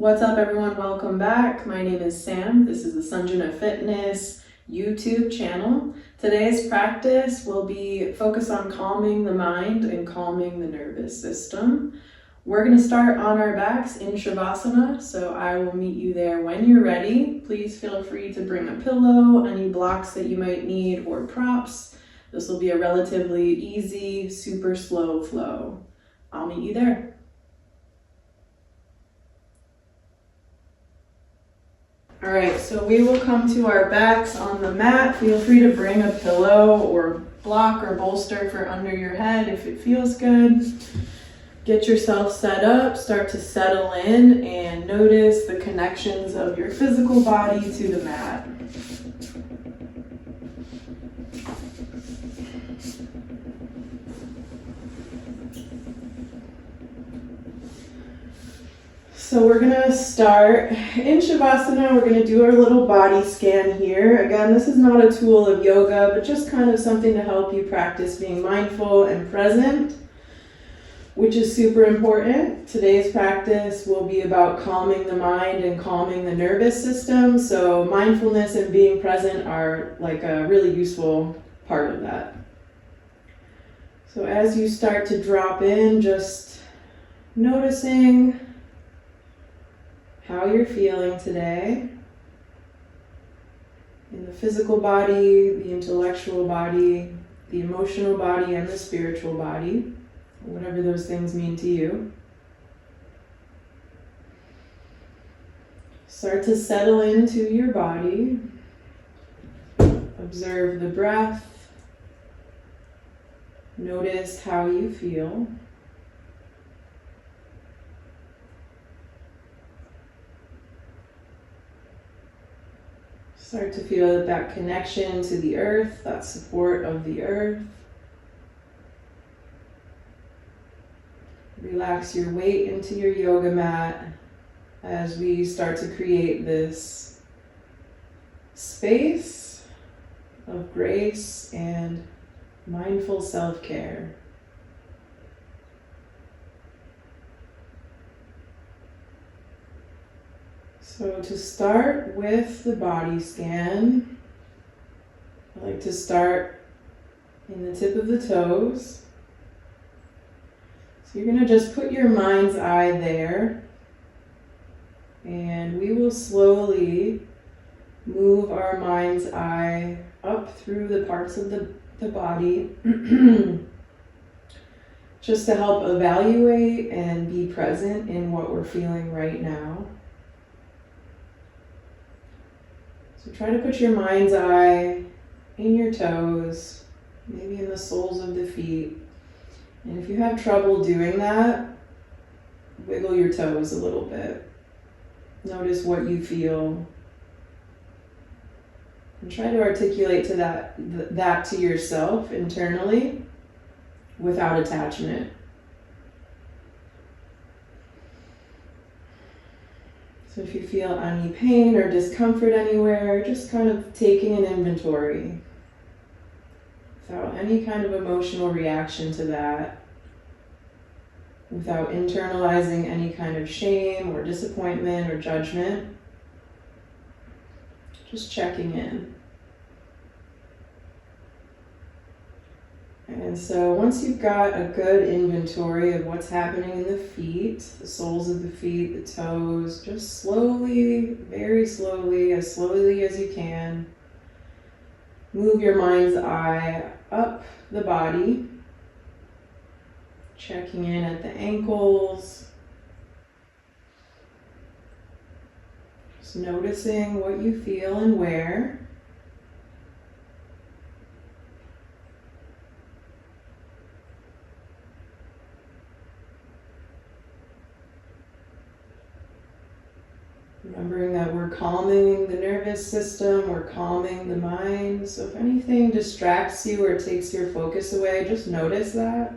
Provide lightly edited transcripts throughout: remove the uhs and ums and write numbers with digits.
What's up, everyone? Welcome back. My name is Sam. This is the Sanjana Fitness YouTube channel. Today's practice will be focused on calming the mind and calming the nervous system. We're going to start on our backs in Shavasana, so I will meet you there when you're ready. Please feel free to bring a pillow, any blocks that you might need, or props. This will be a relatively easy, super slow flow. I'll meet you there. All right, so we will come to our backs on the mat. Feel free to bring a pillow or block or bolster for under your head if it feels good. Get yourself set up, start to settle in, and notice the connections of your physical body to the mat. So we're gonna start in Shavasana. We're gonna do our little body scan here. Again, this is not a tool of yoga, but just kind of something to help you practice being mindful and present, which is super important. Today's practice will be about calming the mind and calming the nervous system. So mindfulness and being present are like a really useful part of that. So as you start to drop in, just noticing how you're feeling today in the physical body, the intellectual body, the emotional body, and the spiritual body, whatever those things mean to you. Start to settle into your body. Observe the breath. Notice how you feel. Start to feel that connection to the earth, that support of the earth. Relax your weight into your yoga mat as we start to create this space of grace and mindful self-care. So to start with the body scan, I like to start in the tip of the toes. So you're going to just put your mind's eye there, and we will slowly move our mind's eye up through the parts of the body just to help evaluate and be present in what we're feeling right now. So try to put your mind's eye in your toes, maybe in the soles of the feet. And if you have trouble doing that, wiggle your toes a little bit. Notice what you feel. And try to articulate to that to yourself internally without attachment. So if you feel any pain or discomfort anywhere, just kind of taking an inventory without any kind of emotional reaction to that, without internalizing any kind of shame or disappointment or judgment, just checking in. And so once you've got a good inventory of what's happening in the feet, the soles of the feet, the toes, just slowly, very slowly, as slowly as you can, move your mind's eye up the body, checking in at the ankles, just noticing what you feel and where. Remembering that we're calming the nervous system, we're calming the mind. So if anything distracts you or takes your focus away, just notice that.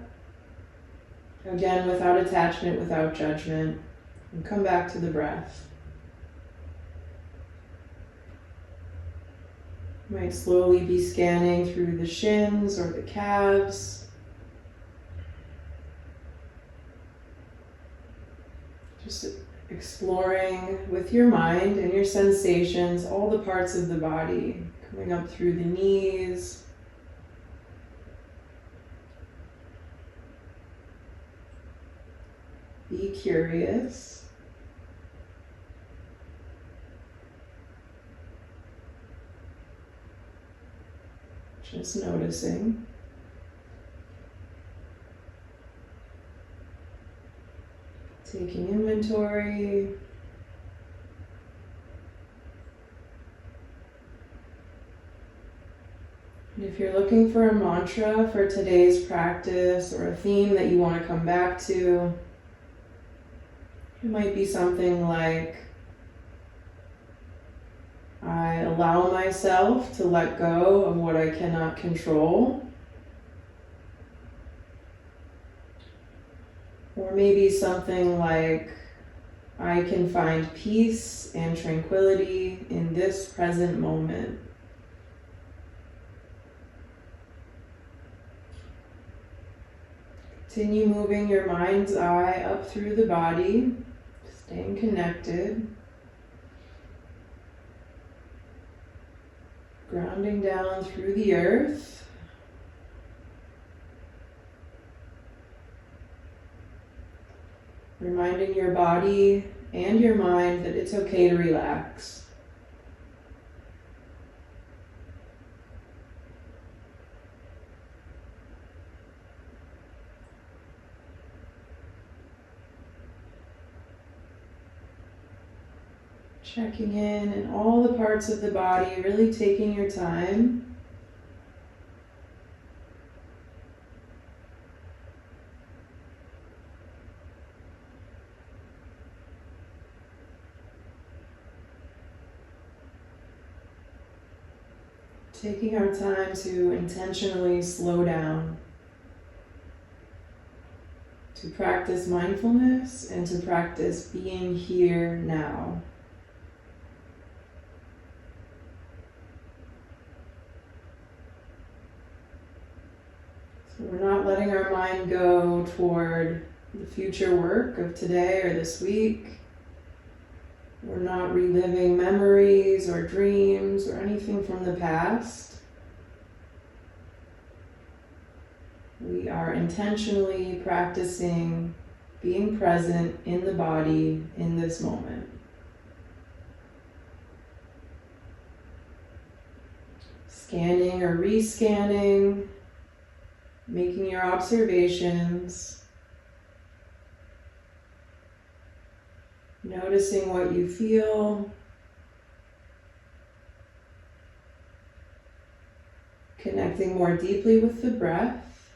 Again, without attachment, without judgment, and come back to the breath. You might slowly be scanning through the shins or the calves. Just exploring with your mind and your sensations all the parts of the body, coming up through the knees, be curious. Just noticing. Taking inventory. And if you're looking for a mantra for today's practice or a theme that you want to come back to, it might be something like, I allow myself to let go of what I cannot control. Or maybe something like, I can find peace and tranquility in this present moment. Continue moving your mind's eye up through the body, staying connected. Grounding down through the earth. Reminding your body and your mind that it's okay to relax. Checking in all the parts of the body, really taking your time. Taking our time to intentionally slow down, to practice mindfulness and to practice being here now. So we're not letting our mind go toward the future work of today or this week. We're not reliving memories or dreams or anything from the past. We are intentionally practicing being present in the body in this moment. Scanning or rescanning, making your observations. Noticing what you feel, connecting more deeply with the breath,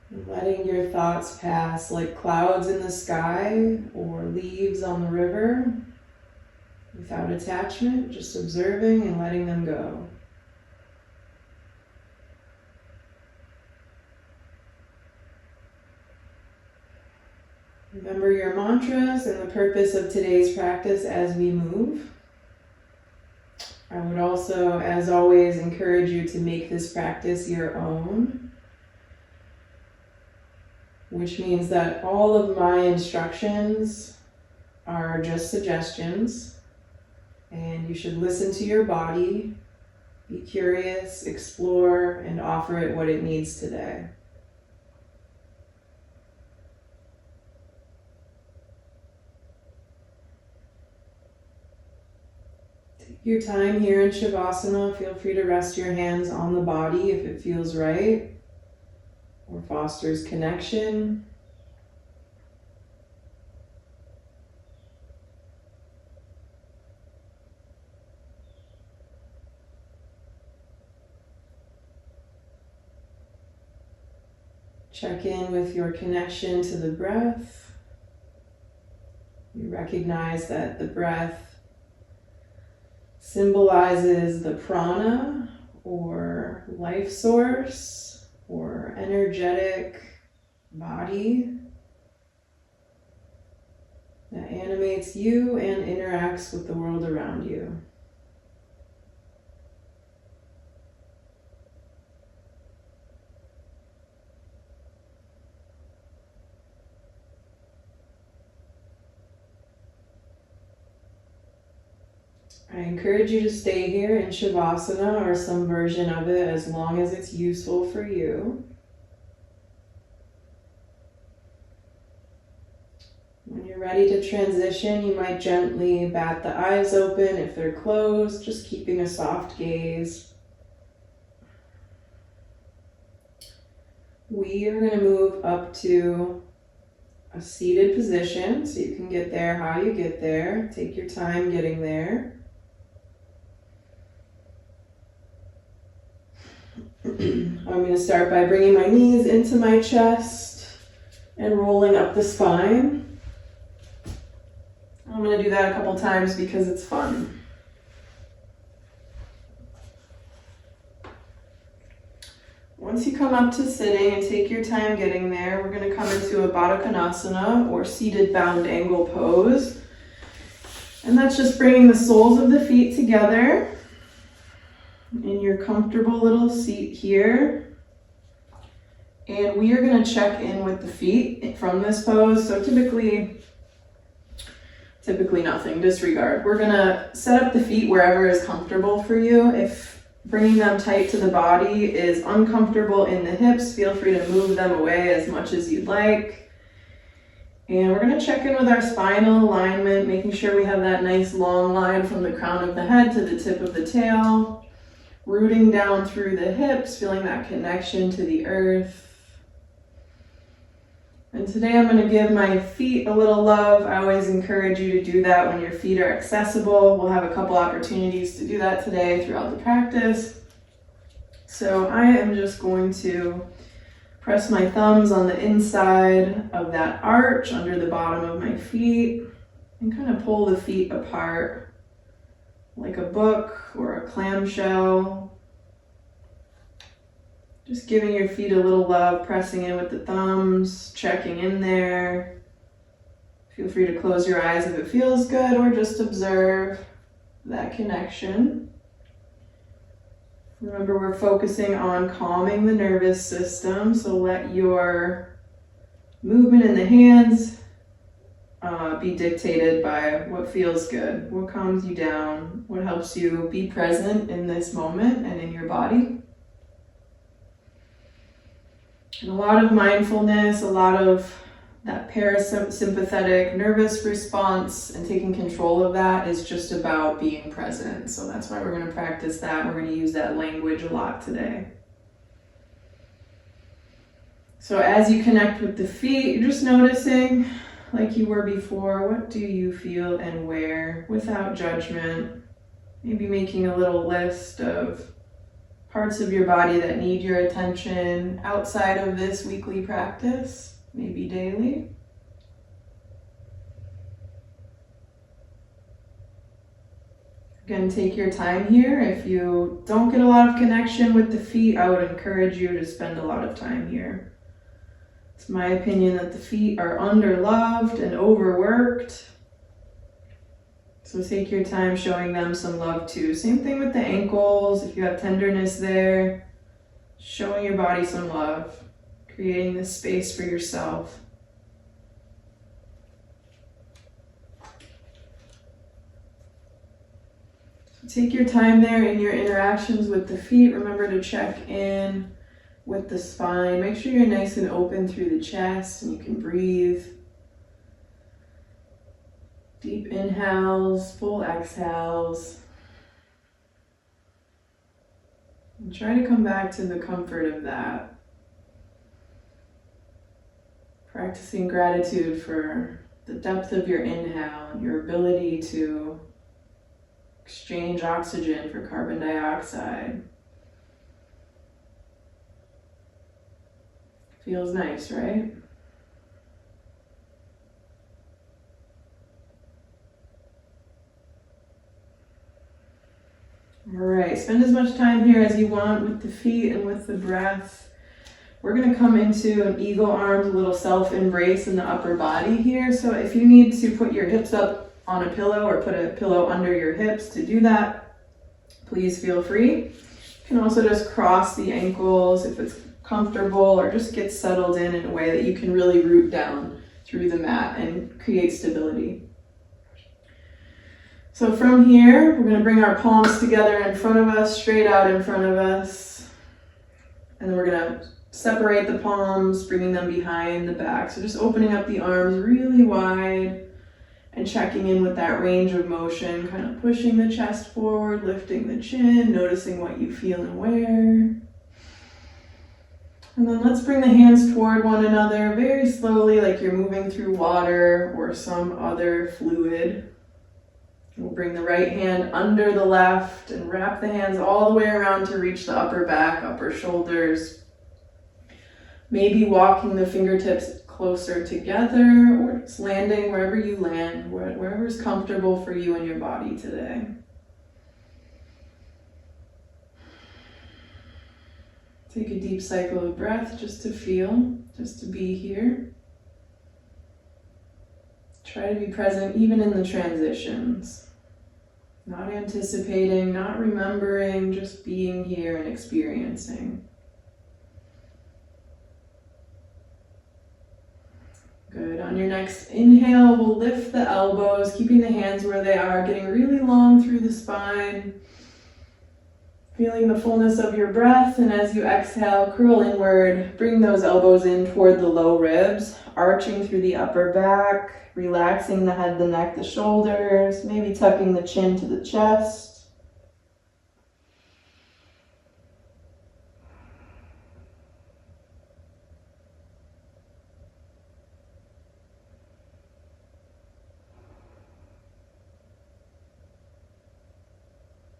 and letting your thoughts pass like clouds in the sky or leaves on the river, without attachment, just observing and letting them go. Remember your mantras and the purpose of today's practice as we move. I would also, as always, encourage you to make this practice your own, which means that all of my instructions are just suggestions, and you should listen to your body, be curious, explore, and offer it what it needs today. Your time here in Shavasana, feel free to rest your hands on the body if it feels right or fosters connection. Check in with your connection to the breath. You recognize that the breath symbolizes the prana, or life source, or energetic body that animates you and interacts with the world around you. I encourage you to stay here in Shavasana or some version of it as long as it's useful for you. When you're ready to transition, you might gently bat the eyes open if they're closed, just keeping a soft gaze. We are going to move up to a seated position, so you can get there how you get there. Take your time getting there. I'm going to start by bringing my knees into my chest and rolling up the spine. I'm going to do that a couple times because it's fun. Once you come up to sitting and take your time getting there, we're going to come into a Baddha Konasana or seated bound angle pose. And that's just bringing the soles of the feet together in your comfortable little seat here. And we are going to check in with the feet from this pose. So typically nothing, disregard. We're going to set up the feet wherever is comfortable for you. If bringing them tight to the body is uncomfortable in the hips, feel free to move them away as much as you'd like. And we're going to check in with our spinal alignment, making sure we have that nice long line from the crown of the head to the tip of the tail, rooting down through the hips, feeling that connection to the earth. And today I'm going to give my feet a little love. I always encourage you to do that when your feet are accessible. We'll have a couple opportunities to do that today throughout the practice. So I am just going to press my thumbs on the inside of that arch under the bottom of my feet and kind of pull the feet apart like a book or a clamshell. Just giving your feet a little love, pressing in with the thumbs, checking in there. Feel free to close your eyes if it feels good or just observe that connection. Remember, we're focusing on calming the nervous system, so let your movement in the hands be dictated by what feels good, what calms you down, what helps you be present in this moment and in your body. And a lot of mindfulness, a lot of that parasympathetic nervous response and taking control of that is just about being present. So that's why we're going to practice that. We're going to use that language a lot today. So as you connect with the feet, you're just noticing, like you were before, what do you feel and where, without judgment. Maybe making a little list of parts of your body that need your attention outside of this weekly practice, maybe daily. Again, take your time here. If you don't get a lot of connection with the feet, I would encourage you to spend a lot of time here. It's my opinion that the feet are underloved and overworked. So take your time showing them some love too. Same thing with the ankles. If you have tenderness there, showing your body some love, creating this space for yourself. So take your time there in your interactions with the feet. Remember to check in with the spine. Make sure you're nice and open through the chest and you can breathe. Deep inhales, full exhales. And try to come back to the comfort of that. Practicing gratitude for the depth of your inhale and your ability to exchange oxygen for carbon dioxide. Feels nice, right? All right, spend as much time here as you want with the feet and with the breath. We're going to come into an eagle arms, a little self-embrace in the upper body here. So if you need to put your hips up on a pillow or put a pillow under your hips to do that, please feel free. You can also just cross the ankles if it's comfortable, or just get settled in a way that you can really root down through the mat and create stability. So from here, we're going to bring our palms together in front of us, straight out in front of us. And then we're going to separate the palms, bringing them behind the back. So just opening up the arms really wide and checking in with that range of motion, kind of pushing the chest forward, lifting the chin, noticing what you feel and where. And then let's bring the hands toward one another very slowly, like you're moving through water or some other fluid. We'll bring the right hand under the left and wrap the hands all the way around to reach the upper back, upper shoulders. Maybe walking the fingertips closer together or just landing wherever you land, wherever's comfortable for you and your body today. Take a deep cycle of breath just to feel, just to be here. Try to be present even in the transitions. Not anticipating, not remembering, just being here and experiencing. Good. On your next inhale, we'll lift the elbows, keeping the hands where they are, getting really long through the spine. Feeling the fullness of your breath, and as you exhale, curl inward, bring those elbows in toward the low ribs, arching through the upper back, relaxing the head, the neck, the shoulders, maybe tucking the chin to the chest.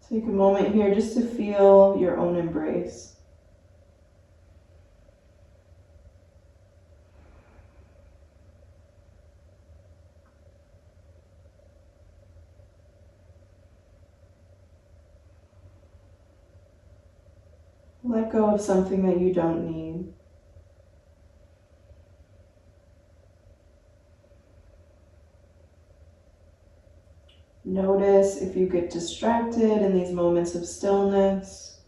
Take a moment here just to feel your own embrace. Let go of something that you don't need. Notice if you get distracted in these moments of stillness.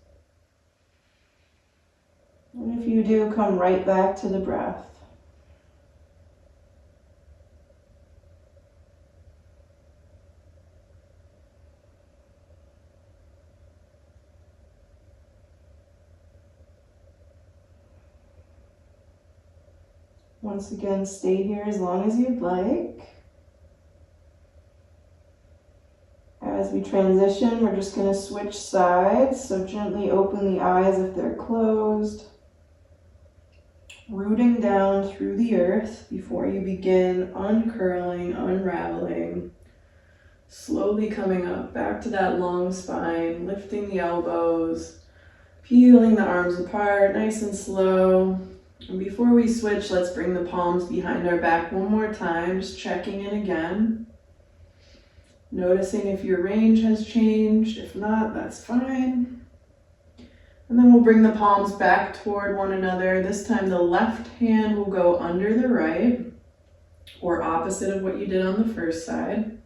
And if you do, come right back to the breath. Once again, stay here as long as you'd like. As we transition, we're just going to switch sides, so gently open the eyes if they're closed. Rooting down through the earth before you begin uncurling, unraveling. Slowly coming up, back to that long spine, lifting the elbows, peeling the arms apart, nice and slow. And before we switch, let's bring the palms behind our back one more time, just checking in again. Noticing if your range has changed. If not, that's fine. And then we'll bring the palms back toward one another. This time the left hand will go under the right, or opposite of what you did on the first side.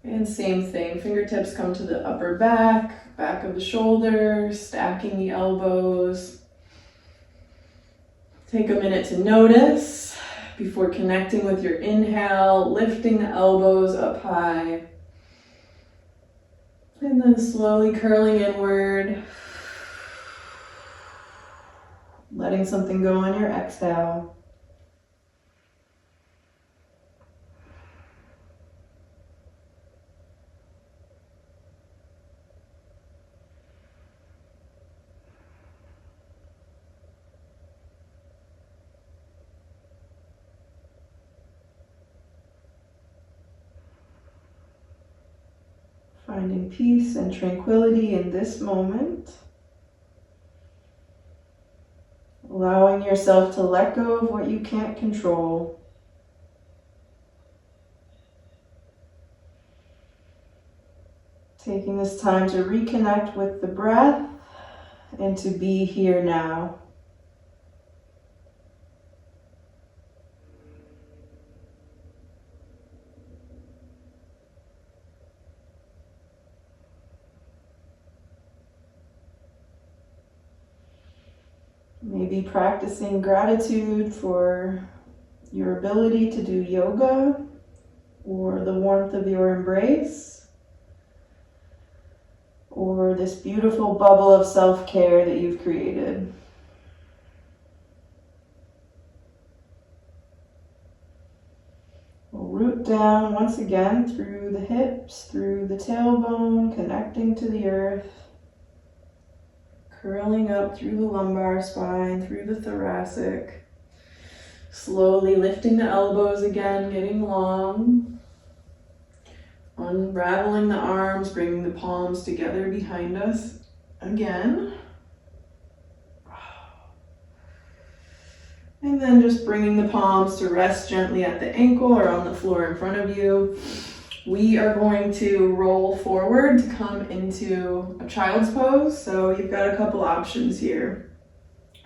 And same thing, fingertips come to the upper back, back of the shoulders, stacking the elbows. Take a minute to notice before connecting with your inhale, lifting the elbows up high. And then slowly curling inward. Letting something go on your exhale. Finding peace and tranquility in this moment. Allowing yourself to let go of what you can't control. Taking this time to reconnect with the breath and to be here now. Maybe practicing gratitude for your ability to do yoga or the warmth of your embrace. or this beautiful bubble of self-care that you've created. We'll root down once again through the hips, through the tailbone, connecting to the earth, curling up through the lumbar spine, through the thoracic, slowly lifting the elbows again, getting long, unraveling the arms, bringing the palms together behind us again. And then just bringing the palms to rest gently at the ankle or on the floor in front of you. We are going to roll forward to come into a child's pose. So you've got a couple options here.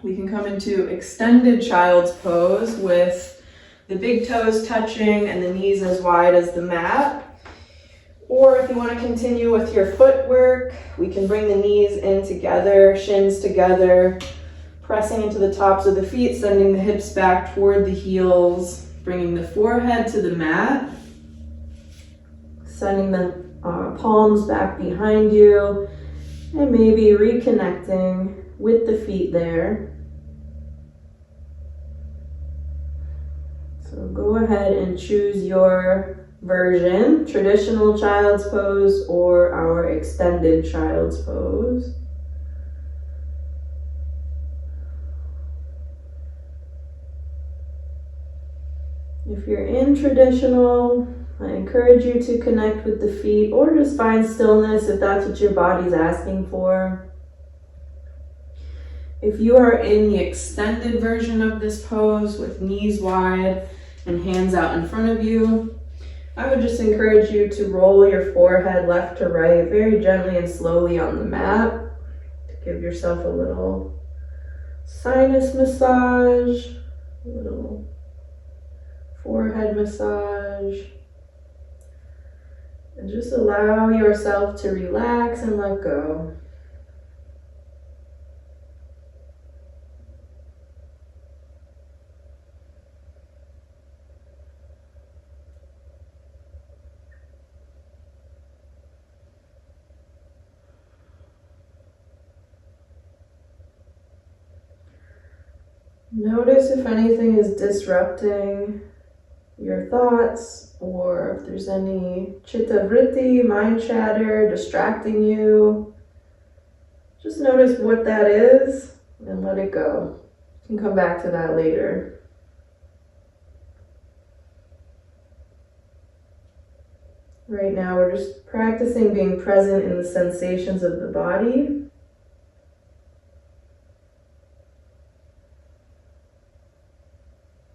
We can come into extended child's pose with the big toes touching and the knees as wide as the mat. Or if you want to continue with your footwork, we can bring the knees in together, shins together, pressing into the tops of the feet, sending the hips back toward the heels, bringing the forehead to the mat, sending the palms back behind you, and maybe reconnecting with the feet there. So go ahead and choose your version, traditional child's pose or our extended child's pose. If you're in traditional, I encourage you to connect with the feet or just find stillness if that's what your body's asking for. If you are in the extended version of this pose with knees wide and hands out in front of you, I would just encourage you to roll your forehead left to right very gently and slowly on the mat to give yourself a little sinus massage, a little forehead massage, and just allow yourself to relax and let go. Notice if anything is disrupting your thoughts, or if there's any chitta vritti, mind chatter, distracting you. Just notice what that is and let it go. You can come back to that later. Right now we're just practicing being present in the sensations of the body.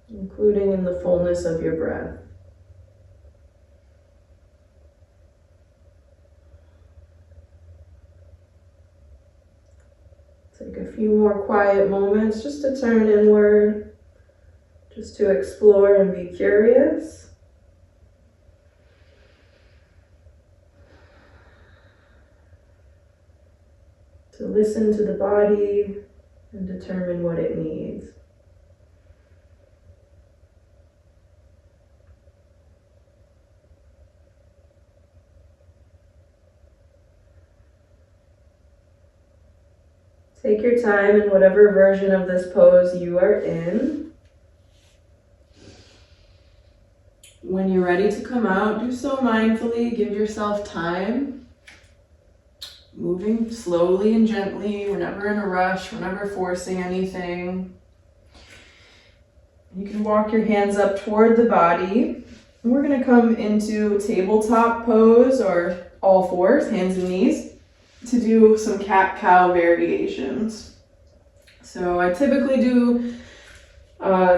Including in the fullness of your breath. Take a few more quiet moments just to turn inward, just to explore and be curious. To listen to the body and determine what it needs. Take your time in whatever version of this pose you are in. When you're ready to come out, do so mindfully. Give yourself time. Moving slowly and gently. We're never in a rush. We're never forcing anything. You can walk your hands up toward the body. And we're going to come into tabletop pose or all fours, hands and knees, to do some cat-cow variations. So I typically do,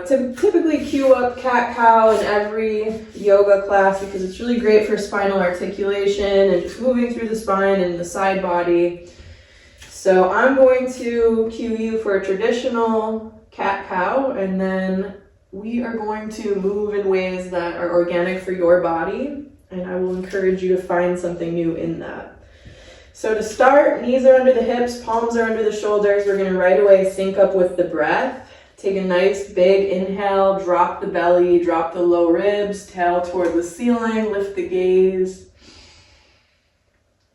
typically cue up cat-cow in every yoga class because it's really great for spinal articulation and just moving through the spine and the side body. So I'm going to cue you for a traditional cat-cow, and then we are going to move in ways that are organic for your body, and I will encourage you to find something new in that. So to start, knees are under the hips, palms are under the shoulders. We're going to right away sync up with the breath. Take a nice big inhale, drop the belly, drop the low ribs, tail toward the ceiling, lift the gaze.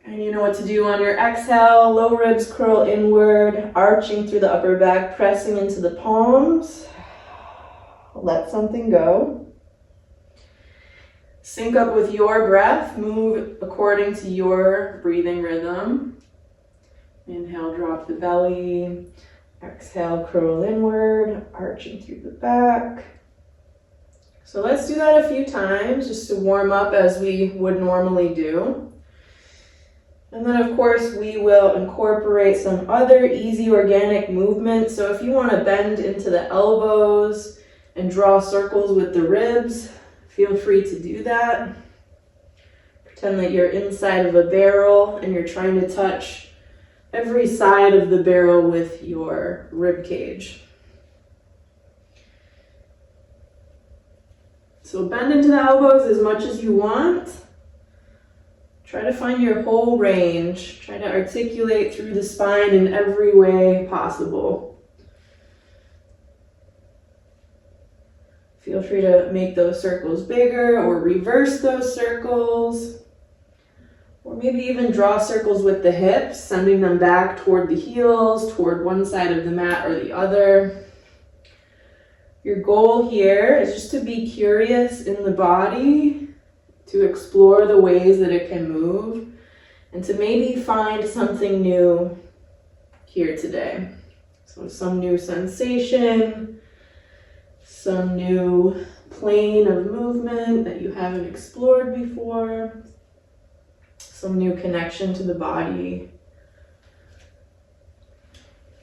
And you know what to do on your exhale. Low ribs curl inward, arching through the upper back, pressing into the palms. Let something go. Sync up with your breath. Move according to your breathing rhythm. Inhale, drop the belly. Exhale, curl inward, arching through the back. So let's do that a few times just to warm up as we would normally do. And then of course we will incorporate some other easy organic movements. So if you want to bend into the elbows and draw circles with the ribs, feel free to do that. Pretend that you're inside of a barrel and you're trying to touch every side of the barrel with your rib cage. So bend into the elbows as much as you want. Try to find your whole range. Try to articulate through the spine in every way possible. Feel free to make those circles bigger or reverse those circles. Or maybe even draw circles with the hips, sending them back toward the heels, toward one side of the mat or the other. Your goal here is just to be curious in the body, to explore the ways that it can move, and to maybe find something new here today. So some new sensation, some new plane of movement that you haven't explored before. Some new connection to the body.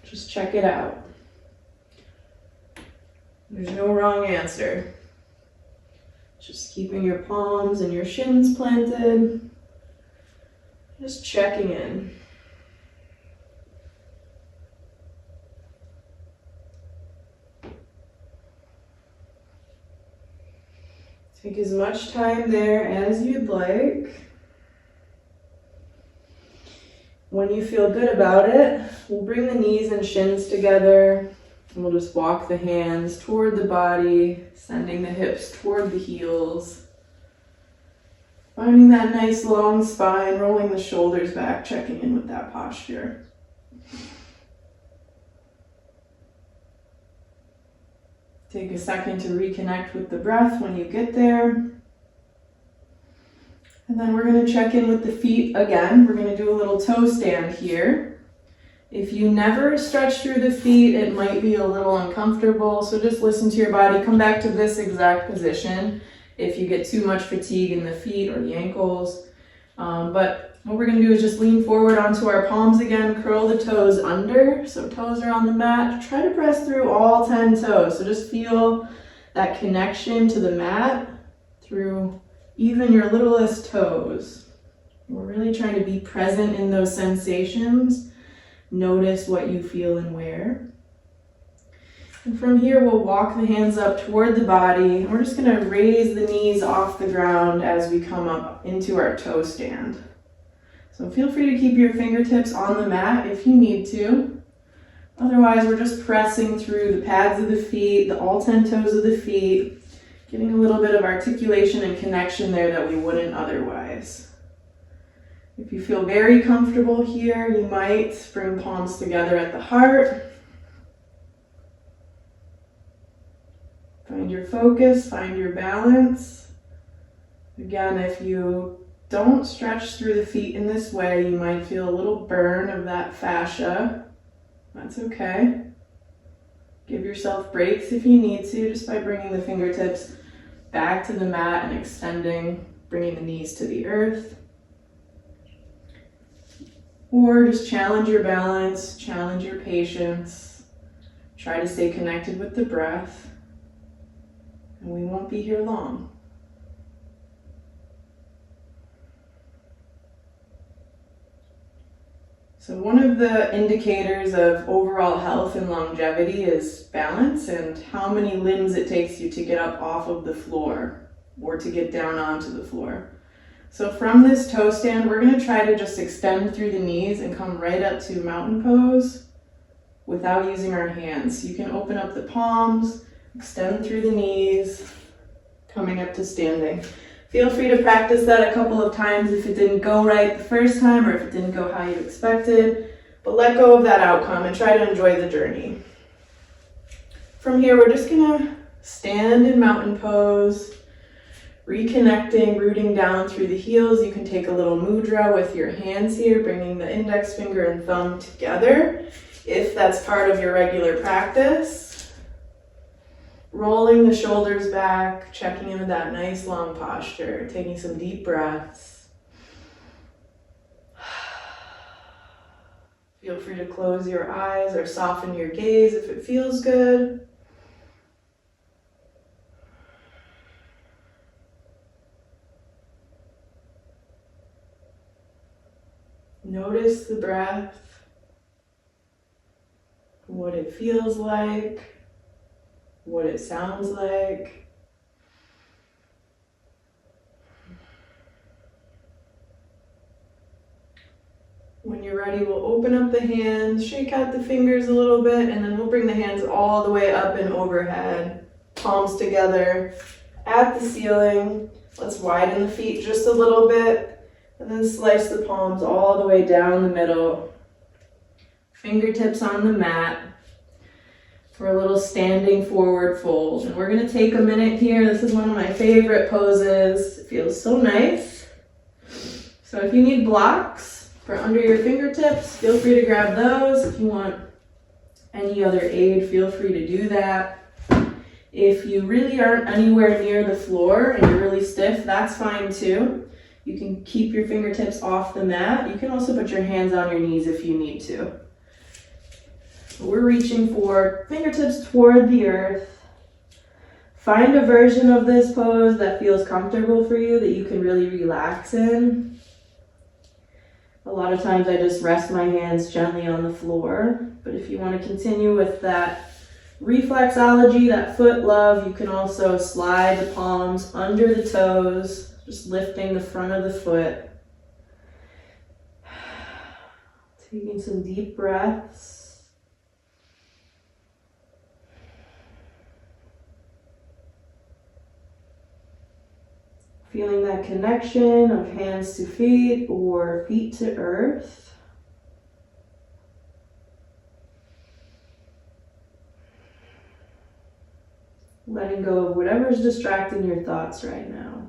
Just check it out. There's no wrong answer. Just keeping your palms and your shins planted. Just checking in. Take as much time there as you'd like. When you feel good about it, we'll bring the knees and shins together, and we'll just walk the hands toward the body, sending the hips toward the heels. Finding that nice long spine, rolling the shoulders back, checking in with that posture. Take a second to reconnect with the breath when you get there. And then we're going to check in with the feet again. We're going to do a little toe stand here. If you never stretch through the feet, it might be a little uncomfortable. So just listen to your body. Come back to this exact position if you get too much fatigue in the feet or the ankles. But what we're going to do is just lean forward onto our palms again. Curl the toes under. So toes are on the mat. Try to press through all 10 toes. So just feel that connection to the mat through even your littlest toes. We're really trying to be present in those sensations. Notice what you feel and where. And from here, we'll walk the hands up toward the body. And we're just going to raise the knees off the ground as we come up into our toe stand. So feel free to keep your fingertips on the mat if you need to. Otherwise, we're just pressing through the pads of the feet, all 10 toes of the feet, getting a little bit of articulation and connection there that we wouldn't otherwise. If you feel very comfortable here, you might bring palms together at the heart. Find your focus, find your balance. Again, if you don't stretch through the feet in this way, you might feel a little burn of that fascia. That's okay. Give yourself breaks if you need to, just by bringing the fingertips back to the mat and extending, bringing the knees to the earth. Or just challenge your balance, challenge your patience. Try to stay connected with the breath. And we won't be here long. So one of the indicators of overall health and longevity is balance and how many limbs it takes you to get up off of the floor or to get down onto the floor. So from this toe stand, we're going to try to just extend through the knees and come right up to mountain pose without using our hands. So you can open up the palms, extend through the knees, coming up to standing. Feel free to practice that a couple of times if it didn't go right the first time or if it didn't go how you expected. But let go of that outcome and try to enjoy the journey. From here, we're just gonna stand in mountain pose, reconnecting, rooting down through the heels. You can take a little mudra with your hands here, bringing the index finger and thumb together, if that's part of your regular practice. Rolling the shoulders back, checking in with that nice long posture, taking some deep breaths. Feel free to close your eyes or soften your gaze if it feels good. Notice the breath, what it feels like, what it sounds like. When you're ready, we'll open up the hands, shake out the fingers a little bit, and then we'll bring the hands all the way up and overhead, palms together at the ceiling. Let's widen the feet just a little bit, and then slice the palms all the way down the middle. Fingertips on the mat for a little standing forward fold. And we're gonna take a minute here. This is one of my favorite poses. It feels so nice. So if you need blocks for under your fingertips, feel free to grab those. If you want any other aid, feel free to do that. If you really aren't anywhere near the floor and you're really stiff, that's fine too. You can keep your fingertips off the mat. You can also put your hands on your knees if you need to. We're reaching for fingertips toward the earth. Find a version of this pose that feels comfortable for you, that you can really relax in. A lot of times I just rest my hands gently on the floor, but if you want to continue with that reflexology, that foot love, you can also slide the palms under the toes, just lifting the front of the foot. Taking some deep breaths. Feeling that connection of hands to feet or feet to earth. Letting go of whatever's distracting your thoughts right now.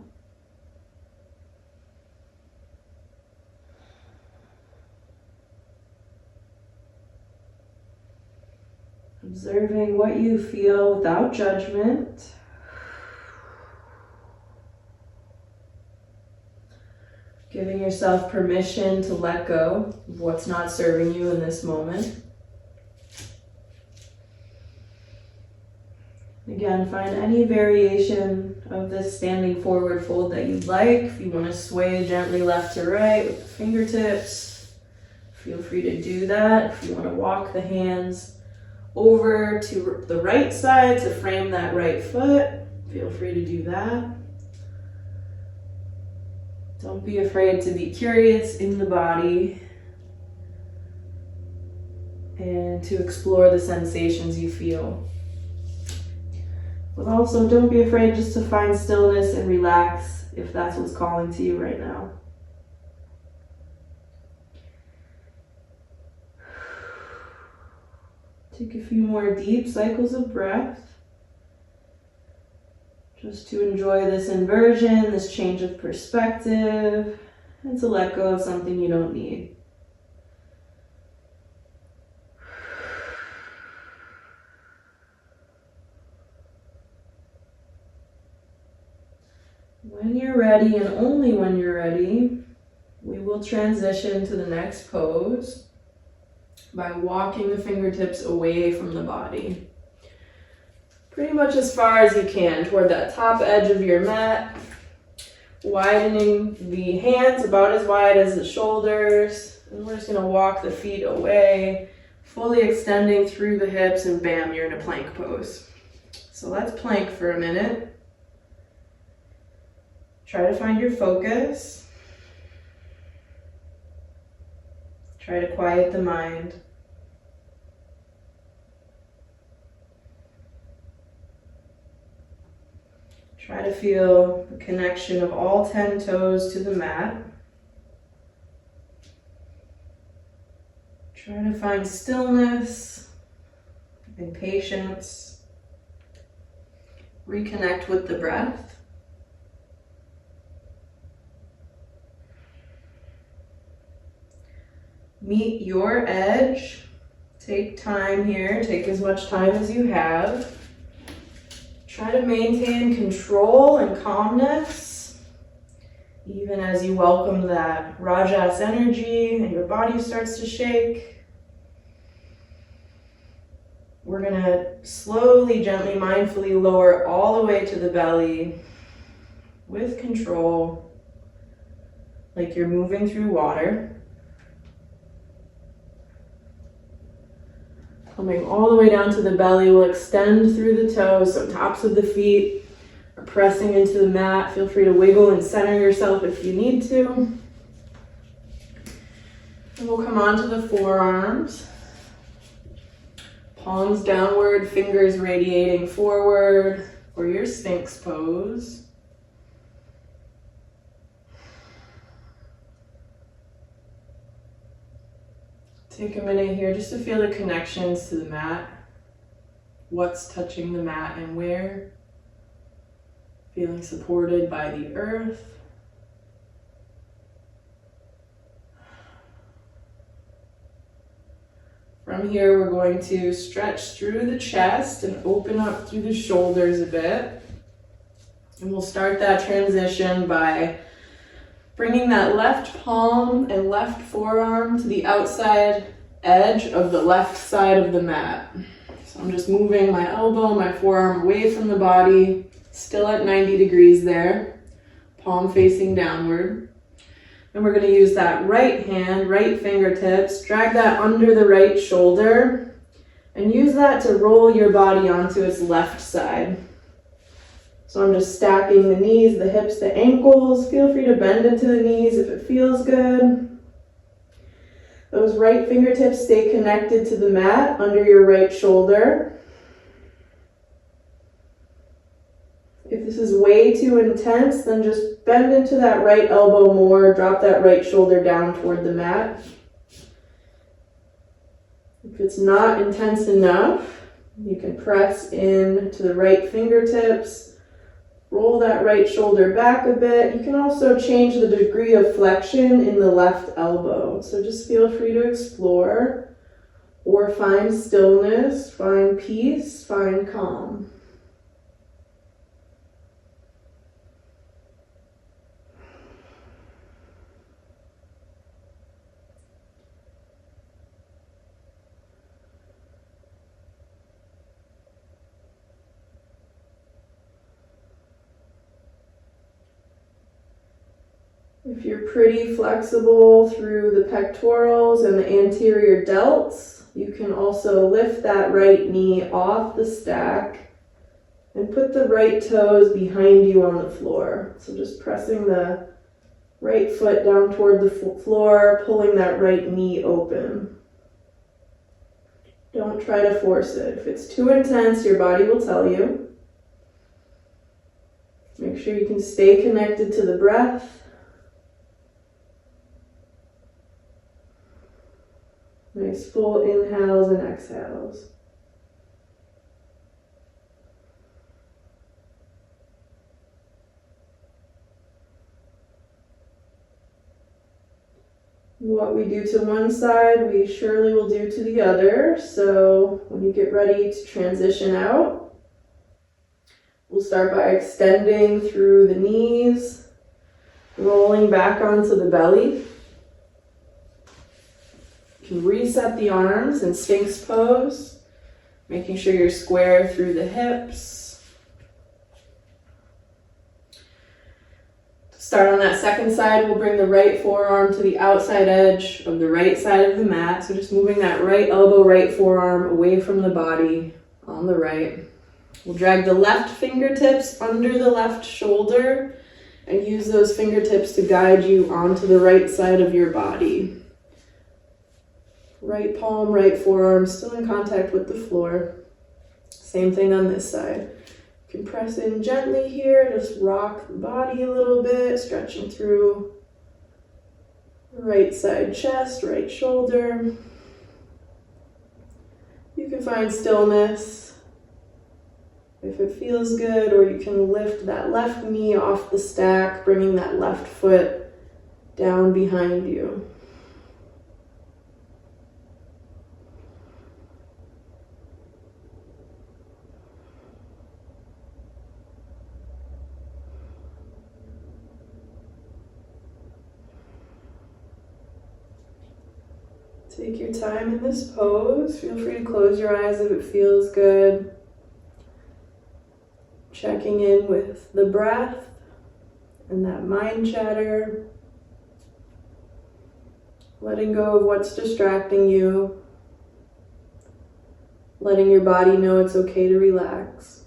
Observing what you feel without judgment. Giving yourself permission to let go of what's not serving you in this moment. Again, find any variation of this standing forward fold that you'd like. If you want to sway gently left to right with the fingertips, feel free to do that. If you want to walk the hands over to the right side to frame that right foot, feel free to do that. Don't be afraid to be curious in the body and to explore the sensations you feel. But also don't be afraid just to find stillness and relax if that's what's calling to you right now. Take a few more deep cycles of breath. Just to enjoy this inversion, this change of perspective, and to let go of something you don't need. When you're ready, and only when you're ready, we will transition to the next pose by walking the fingertips away from the body. Pretty much as far as you can toward that top edge of your mat, widening the hands about as wide as the shoulders, and we're just going to walk the feet away, fully extending through the hips, and bam, you're in a plank pose. So let's plank for a minute. Try to find your focus. Try to quiet the mind. Try to feel the connection of all 10 toes to the mat. Try to find stillness and patience. Reconnect with the breath. Meet your edge. Take time here. Take as much time as you have. Try to maintain control and calmness, even as you welcome that Rajas energy and your body starts to shake. We're gonna slowly, gently, mindfully lower all the way to the belly with control, like you're moving through water. Coming all the way down to the belly, we'll extend through the toes, so tops of the feet are pressing into the mat. Feel free to wiggle and center yourself if you need to. And we'll come onto the forearms. Palms downward, fingers radiating forward, or your Sphinx pose. Take a minute here just to feel the connections to the mat. What's touching the mat and where. Feeling supported by the earth. From here, we're going to stretch through the chest and open up through the shoulders a bit. And we'll start that transition by bringing that left palm and left forearm to the outside edge of the left side of the mat. So I'm just moving my elbow, my forearm away from the body, still at 90 degrees there, palm facing downward. And we're going to use that right hand, right fingertips, drag that under the right shoulder, and use that to roll your body onto its left side. So I'm just stacking the knees, the hips, the ankles. Feel free to bend into the knees if it feels good. Those right fingertips stay connected to the mat under your right shoulder. If this is way too intense, then just bend into that right elbow more, drop that right shoulder down toward the mat. If it's not intense enough, you can press in to the right fingertips. Roll that right shoulder back a bit. You can also change the degree of flexion in the left elbow. So just feel free to explore or find stillness, find peace, find calm. If you're pretty flexible through the pectorals and the anterior delts, you can also lift that right knee off the stack and put the right toes behind you on the floor. So just pressing the right foot down toward the floor, pulling that right knee open. Don't try to force it. If it's too intense, your body will tell you. Make sure you can stay connected to the breath. Nice full inhales and exhales. What we do to one side, we surely will do to the other. So when you get ready to transition out, we'll start by extending through the knees, rolling back onto the belly. You can reset the arms in Sphinx pose, making sure you're square through the hips. To start on that second side, we'll bring the right forearm to the outside edge of the right side of the mat. So just moving that right elbow, right forearm away from the body on the right. We'll drag the left fingertips under the left shoulder and use those fingertips to guide you onto the right side of your body. Right palm, right forearm, still in contact with the floor. Same thing on this side. If You can press in gently here, just rock the body a little bit, stretching through the right side chest, right shoulder. You can find stillness if it feels good, or you can lift that left knee off the stack, bringing that left foot down behind you. Take your time in this pose. Feel free to close your eyes if it feels good. Checking in with the breath and that mind chatter. Letting go of what's distracting you. Letting your body know it's okay to relax.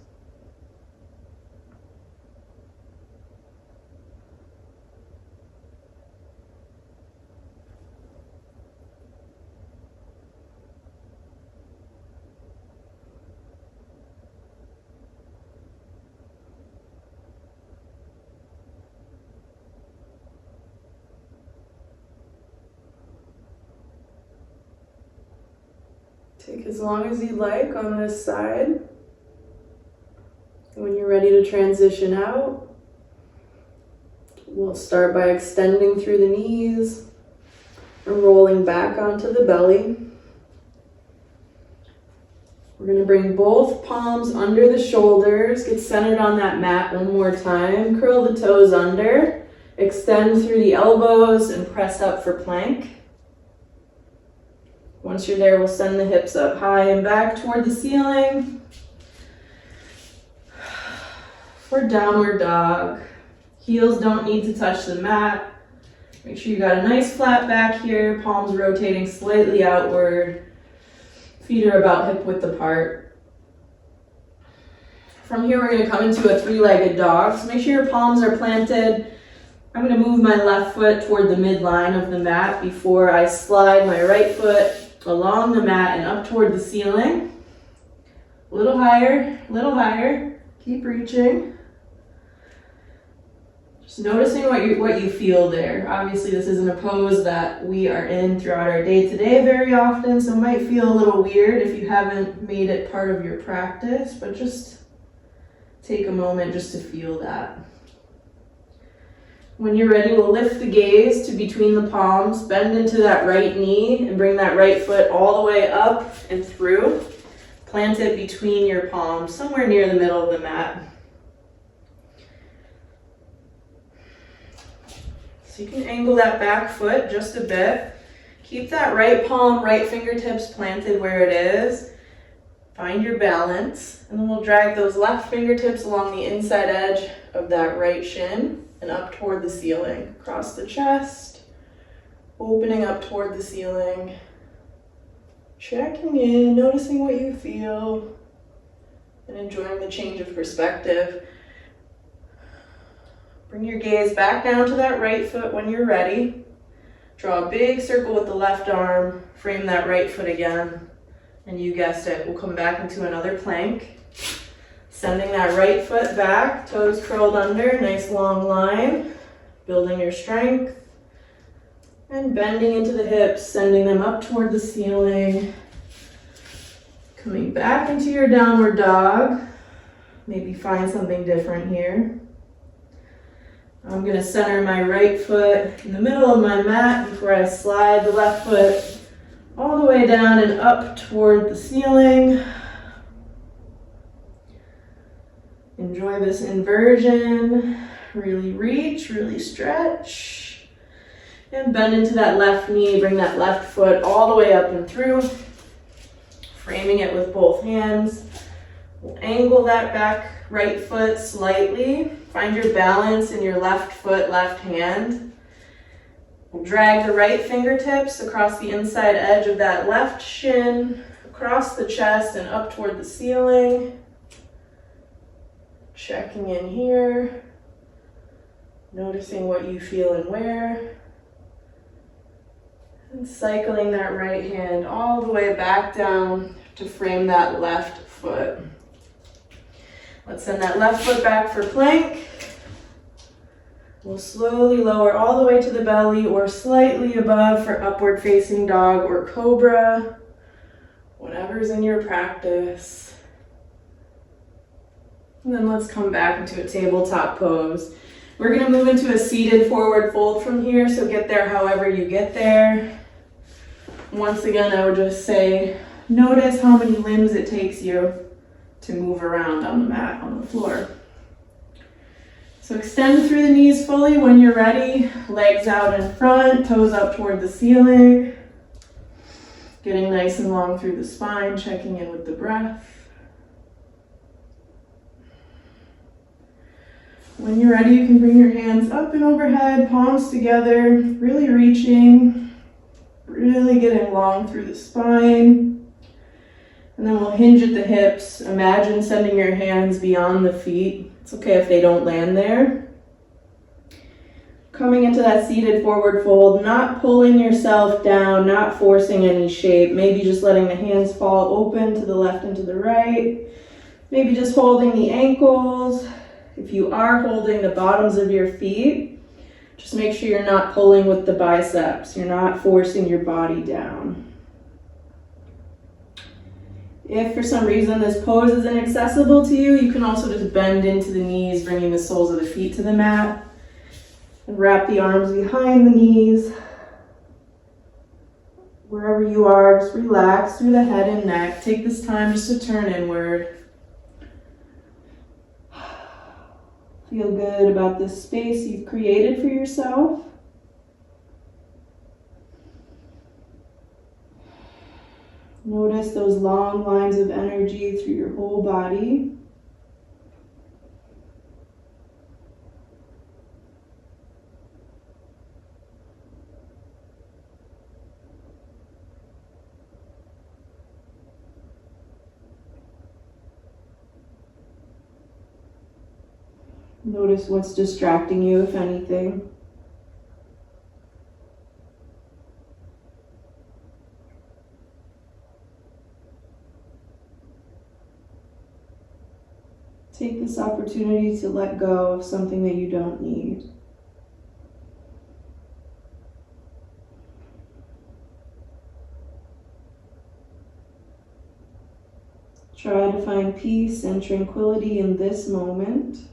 Take as long as you'd like on this side. When you're ready to transition out, we'll start by extending through the knees and rolling back onto the belly. We're going to bring both palms under the shoulders, get centered on that mat one more time, curl the toes under, extend through the elbows and press up for plank. Once you're there, we'll send the hips up high and back toward the ceiling. For downward dog. Heels don't need to touch the mat. Make sure you got a nice flat back here, palms rotating slightly outward. Feet are about hip width apart. From here, we're going to come into a three-legged dog. So make sure your palms are planted. I'm going to move my left foot toward the midline of the mat before I slide my right foot along the mat and up toward the ceiling. A little higher, a little higher. Keep reaching. Just noticing what you feel there. Obviously, this isn't a pose that we are in throughout our day-to-day very often, so it might feel a little weird if you haven't made it part of your practice, but just take a moment just to feel that. When you're ready, we'll lift the gaze to between the palms, bend into that right knee, and bring that right foot all the way up and through. Plant it between your palms, somewhere near the middle of the mat. So you can angle that back foot just a bit. Keep that right palm, right fingertips planted where it is. Find your balance, and then we'll drag those left fingertips along the inside edge of that right shin and up toward the ceiling, across the chest, opening up toward the ceiling, checking in, noticing what you feel, and enjoying the change of perspective. Bring your gaze back down to that right foot when you're ready. Draw a big circle with the left arm, frame that right foot again, and you guessed it, we'll come back into another plank. Sending that right foot back, toes curled under, nice long line, building your strength, and bending into the hips, sending them up toward the ceiling. Coming back into your downward dog. Maybe find something different here. I'm going to center my right foot in the middle of my mat before I slide the left foot all the way down and up toward the ceiling. Enjoy this inversion. Really reach, really stretch. And bend into that left knee. Bring that left foot all the way up and through. Framing it with both hands. We'll angle that back right foot slightly. Find your balance in your left foot, left hand. We'll drag the right fingertips across the inside edge of that left shin, across the chest and up toward the ceiling. Checking in here, noticing what you feel and where, and cycling that right hand all the way back down to frame that left foot. Let's send that left foot back for plank. We'll slowly lower all the way to the belly or slightly above for upward facing dog or cobra, whatever's in your practice. And then let's come back into a tabletop pose. We're going to move into a seated forward fold from here, so get there however you get there. Once again, I would just say, notice how many limbs it takes you to move around on the mat, on the floor. So extend through the knees fully when you're ready. Legs out in front, toes up toward the ceiling. Getting nice and long through the spine, checking in with the breath. When you're ready, you can bring your hands up and overhead, palms together, really reaching, really getting long through the spine. And then we'll hinge at the hips. Imagine sending your hands beyond the feet. It's okay if they don't land there. Coming into that seated forward fold, not pulling yourself down, not forcing any shape, maybe just letting the hands fall open to the left and to the right. Maybe just holding the ankles. If you are holding the bottoms of your feet, just make sure you're not pulling with the biceps. You're not forcing your body down. If for some reason this pose is inaccessible to you, you can also just bend into the knees, bringing the soles of the feet to the mat. And wrap the arms behind the knees. Wherever you are, just relax through the head and neck. Take this time just to turn inward. Feel good about this space you've created for yourself. Notice those long lines of energy through your whole body. Notice what's distracting you, if anything. Take this opportunity to let go of something that you don't need. Try to find peace and tranquility in this moment.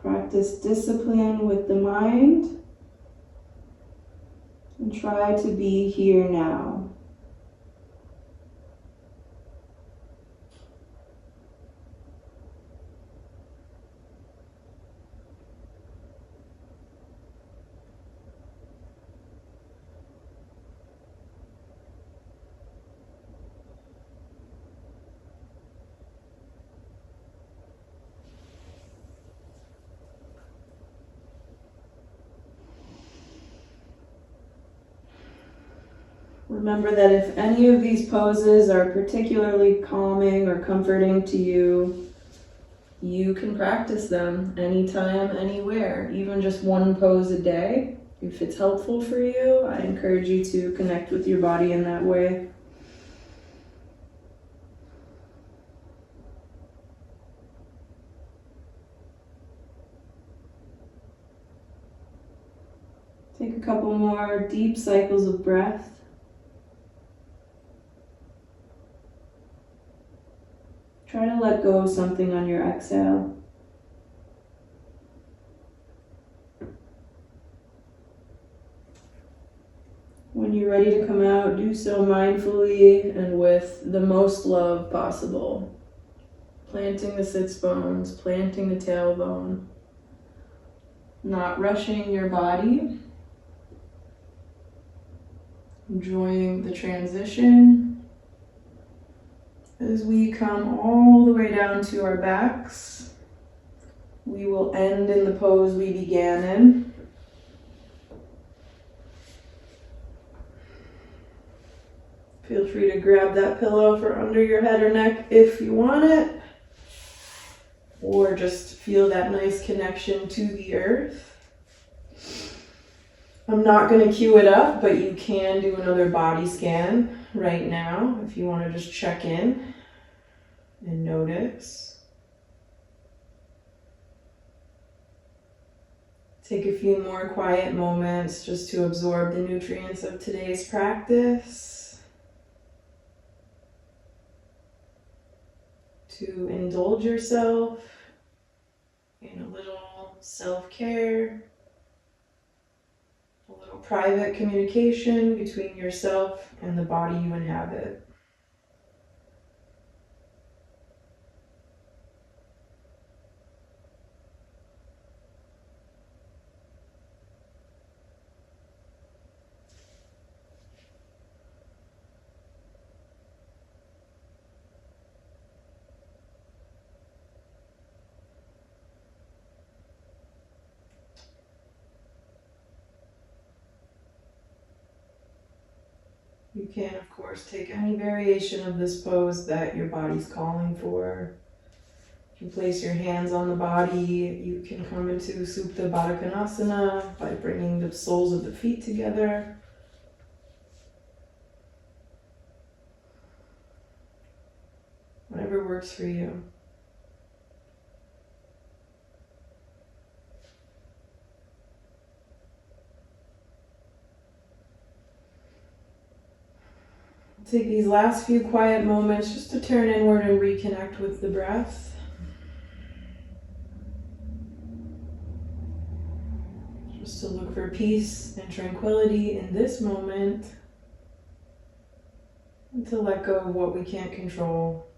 Practice discipline with the mind and try to be here now. Remember that if any of these poses are particularly calming or comforting to you, you can practice them anytime, anywhere, even just one pose a day. If it's helpful for you, I encourage you to connect with your body in that way. Take a couple more deep cycles of breath. Try to let go of something on your exhale. When you're ready to come out, do so mindfully and with the most love possible. Planting the sits bones, planting the tailbone. Not rushing your body. Enjoying the transition. As we come all the way down to our backs, we will end in the pose we began in. Feel free to grab that pillow for under your head or neck if you want it. or just feel that nice connection to the earth. I'm not going to cue it up, but you can do another body scan right now if you want to just check in and notice. Take a few more quiet moments just to absorb the nutrients of today's practice, to indulge yourself in a little self-care, a little private communication between yourself and the body you inhabit. You can, of course, take any variation of this pose that your body's calling for. You can place your hands on the body. You can come into Supta Baddha Konasana by bringing the soles of the feet together. Whatever works for you. Take these last few quiet moments just to turn inward and reconnect with the breath. Just to look for peace and tranquility in this moment. And to let go of what we can't control.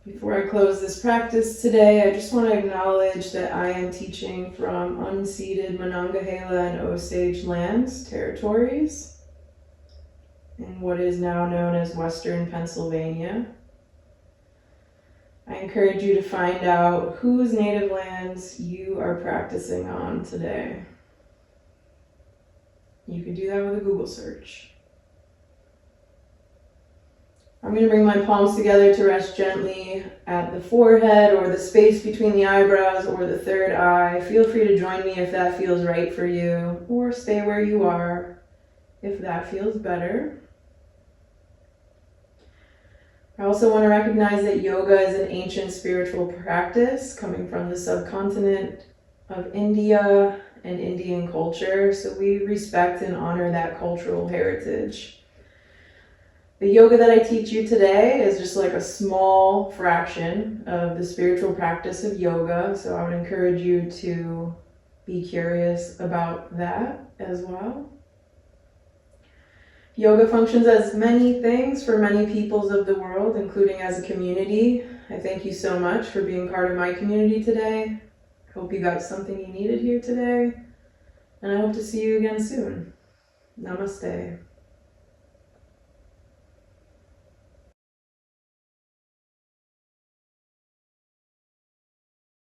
Before I close this practice today, I just want to acknowledge that I am teaching from unceded Monongahela and Osage lands, territories, in what is now known as Western Pennsylvania. I encourage you to find out whose native lands you are practicing on today. You can do that with a Google search. I'm going to bring my palms together to rest gently at the forehead or the space between the eyebrows or the third eye. Feel free to join me if that feels right for you, or stay where you are if that feels better. I also want to recognize that yoga is an ancient spiritual practice coming from the subcontinent of India and Indian culture, so we respect and honor that cultural heritage. The yoga that I teach you today is just like a small fraction of the spiritual practice of yoga, so I would encourage you to be curious about that as well. Yoga functions as many things for many peoples of the world, including as a community. I thank you so much for being part of my community today. I hope you got something you needed here today, and I hope to see you again soon. Namaste.